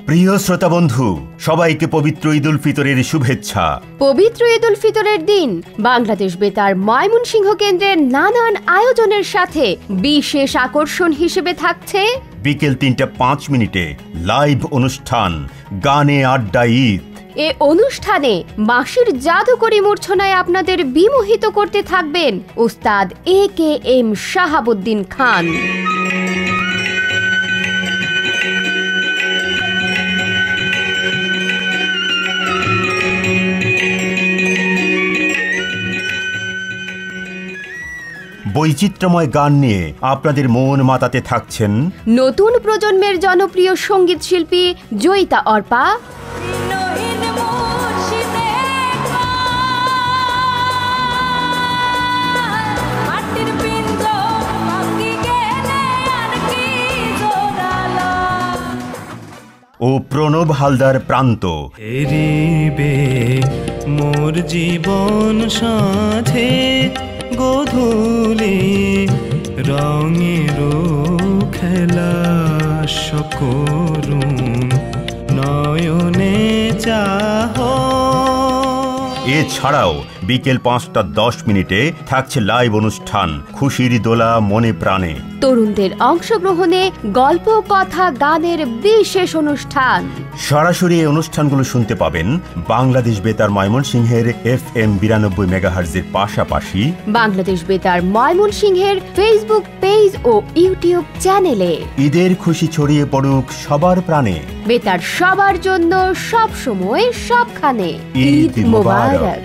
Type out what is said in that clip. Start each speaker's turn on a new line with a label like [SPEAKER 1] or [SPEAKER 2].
[SPEAKER 1] প্রিয় শ্রোতা বন্ধু, সবাইকে পবিত্র ঈদ উল ফিতরের শুভেচ্ছা।
[SPEAKER 2] পবিত্র ঈদ উল ফিতরের দিন বাংলাদেশ বেতার ময়মনসিংহ কেন্দ্রের নানান আয়োজনের সাথে বিশেষ আকর্ষণ হিসেবে থাকছে
[SPEAKER 1] বিকেল ৩:০৫ লাইভ অনুষ্ঠান গানে আড্ডা ঈদ।
[SPEAKER 2] এ অনুষ্ঠানে বাঁশির জাদুকরী মূর্ছনায় আপনাদের বিমোহিত করতে থাকবেন ওস্তাদ AKM শাহাবুদ্দিন খান।
[SPEAKER 1] বৈচিত্র্যময় গান নিয়ে আপনাদের মন মাতাতে থাকছেন
[SPEAKER 2] নতুন প্রজন্মের জনপ্রিয় সঙ্গীত শিল্পী জয়িতা অর্পা,
[SPEAKER 1] ও প্রণব হালদার প্রান্ত।
[SPEAKER 3] হেরিবে মোর জীবন সাথে গোধূলি রঙের খেলা সকরুণ নয়নে চাহ।
[SPEAKER 1] এছাড়াও বিকেল ৫:১০ থাকছে লাইভ অনুষ্ঠান খুশির দোলা মনে প্রাণে।
[SPEAKER 2] তরুণদের অংশগ্রহণে গল্প, কথা, গানের বিশেষ অনুষ্ঠান।
[SPEAKER 1] সরাসরি এই অনুষ্ঠানগুলো শুনতে পাবেন বাংলাদেশ বেতার ময়মনসিংহের FM ৯২ মেগাহার্জের পাশাপাশি
[SPEAKER 2] বাংলাদেশ বেতার ময়মনসিংহের ফেসবুক পেজ ও ইউটিউব চ্যানেলে।
[SPEAKER 1] ঈদের খুশি ছড়িয়ে পড়ুক সবার প্রাণে।
[SPEAKER 2] বেতার সবার জন্য, সব সময়, সবখানে। ঈদ মোবারক।